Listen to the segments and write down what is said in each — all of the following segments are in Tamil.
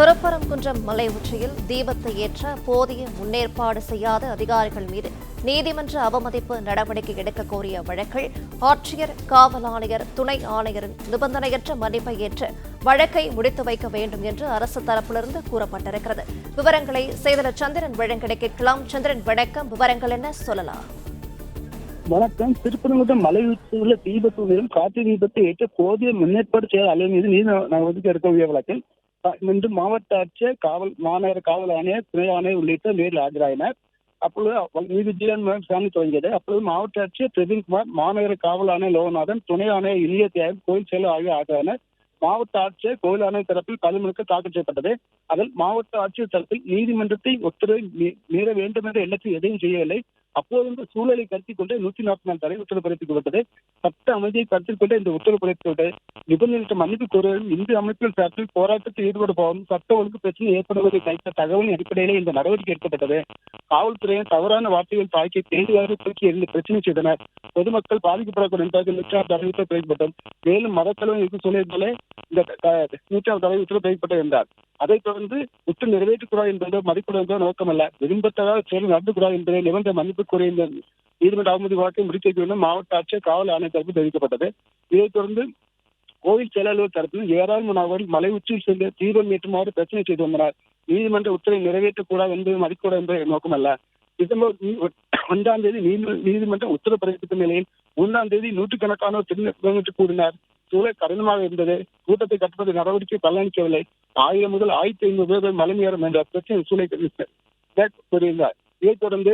திருப்பரங்குன்றம் மலை உச்சியில் தீபத்தை ஏற்ற போதிய முன்னேற்பாடு செய்யாத அதிகாரிகள் மீது நீதிமன்ற அவமதிப்பு நடவடிக்கை எடுக்க கோரிய வழக்கில் ஆட்சியர், காவல் ஆணையர், துணை ஆணையரின் நிபந்தனையற்ற மன்னிப்பை ஏற்று வழக்கை முடித்து வைக்க வேண்டும் என்று அரசு தரப்பிலிருந்து கூறப்பட்டிருக்கிறது. விவரங்களை செய்தியாளர் சந்திரன் வழங்கிட கேட்கலாம். சந்திரன், வணக்கம். விவரங்கள் என்ன, சொல்லலாம்? வணக்கம். திருப்பரங்குன்றம் மலை உச்சியில் உள்ள தீபத்தூரிலும் காற்று தீபத்தை ஏற்ற போதிய முன்னேற்பாடு செய்ய அலுவலர் மீது நீதி ஒதுக்கி எடுக்கக்கூடிய வழக்கில் இன்று மாவட்ட ஆட்சியர், மாநகர காவல் ஆணையர், துணை ஆணையர் உள்ளிட்ட நேரில் ஆஜராயினர். அப்பொழுது நீதி ஜீவன் விசாரணை துவங்கியது. அப்பொழுது மாவட்ட ஆட்சியர் பிரவீன்குமார், மாநகர காவல் ஆணையர் லோகநாதன், துணை ஆணையர் இளைய தியாகம், கோயில் செயலர் ஆகியோர் ஆஜராயினர். மாவட்ட ஆட்சியர், கோயில் ஆணையர் தரப்பில் பதில் மனுக்கள் தாக்கல் செய்யப்பட்டது. அதில் மாவட்ட ஆட்சியர் தரப்பில் நீதிமன்றத்தை உத்தரவை மீற வேண்டும் என்ற எண்ணத்தில் எதையும் செய்யவில்லை. அப்போது இந்த சூழலை கருத்தில் கொண்டு 144 தடை உத்தரவு பிறப்பிக்கப்பட்டது. சட்ட அமைதியை கருத்தில் கொண்டு இந்த உத்தரவு பிறப்பிக்கப்பட்டது. நிபந்தனையற்ற மன்னிப்பு கோருவதும் இந்து அமைப்பில் சார்பில் போராட்டத்தில் ஈடுபட போவதும் சட்ட ஒழுங்கு பிரச்சனை ஏற்படுவதை கைத்த தகவலின் அடிப்படையிலே இந்த நடவடிக்கை எடுக்கப்பட்டது. காவல்துறையின் தவறான வார்த்தைகள் தாக்கி தேடியாக தூக்கி எறிந்து பிரச்சனை செய்தனர். பொதுமக்கள் பாதிக்கப்படக்கூடிய என்பதற்கு 106 தடை உத்தரவு பிறப்பிக்கப்பட்டது. மேலும் மதத்தலைவன் இருக்கு சொல்லியிருந்தாலே இந்த 106 தடை உத்தரவு பிறப்பிக்கப்பட்டது என்றார். அதைத் தொடர்ந்து உத்தரவு நிறைவேற்றக்கூடாது என்பதோ மதிப்பிடுவதோ நோக்கமல்ல, விரும்பத்தகாத செயல் நடந்துக்கூடாது என்பதை நிபந்தனை மன்னிப்பு கோரிய இந்த நீதிமன்ற அவமதி வழக்கை முடித்து வைக்க வேண்டும் மாவட்ட ஆட்சியர், காவல் ஆணையர் தரப்பு தெரிவிக்கப்பட்டது. இதைத் தொடர்ந்து கோவில் செயலாளர் தரப்பில் ஏராளமான மலை உச்சியில் சென்று தீபம் ஏற்றுமாறு பிரச்சனை செய்து வந்தனர். நீதிமன்ற உத்தரவை நிறைவேற்றக்கூடாது என்பது மதிக்கூடாது என்பது நோக்கமல்ல. டிசம்பர் 1ஆம் தேதி நீதிமன்றம் உத்தரவு பிறப்பித்த நிலையில் 1ஆம் தேதி நூற்றுக்கணக்கானோர் திருநெல்வேலி கூடினார். சூழல் கடினமாக இருந்தது. கூட்டத்தை கட்டுப்படுத்த நடவடிக்கை பலனளிக்கவில்லை. 1000 முதல் 1500 பேர் மலைமேறும் என்ற பிரச்சனை சூழலை கூறியிருந்தார். இதைத் தொடர்ந்து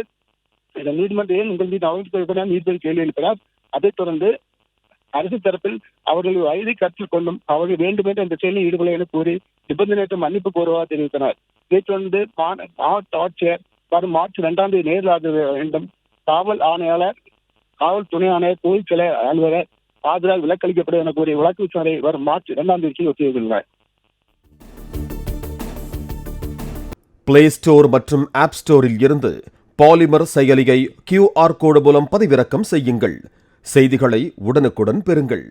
நீதிமன்றம் ஏன் உங்கள் மீது அவமதிப்பு நீதிபதி கேள்வி எழுப்பினார். அதைத் தொடர்ந்து அரசு தரப்பில் அவர்கள் வயதை கருத்தில் கொண்டும் அவர்கள் வேண்டுமென்று அந்த செயலில் ஈடுபட என கூறி நிபந்தனையற்ற மன்னிப்பு கோருவதாக தெரிவித்தனர். இதைத் தொடர்ந்து மாவட்ட ஆட்சியர் வரும் மார்ச் 2ஆம் தேதி நேரில் ஆஜர வேண்டும். காவல் ஆணையாளர், காவல் துணை ஆணையர், கோயில் செயலர் அலுவலர் ஆஜராக விலக்களிக்கப்படும் என கூறிய வழக்கு விசாரணை வரும் மார்ச் 2ஆம் தேதிக்கு ஒத்திவைத்துள்ளனர். பிளே ஸ்டோர் மற்றும் ஆப் ஸ்டோரில் இருந்து பாலிமர் செயலியை QR கோடு மூலம் பதிவிறக்கம் செய்யுங்கள். செய்திகளை உடனுக்குடன் பெறுங்கள்.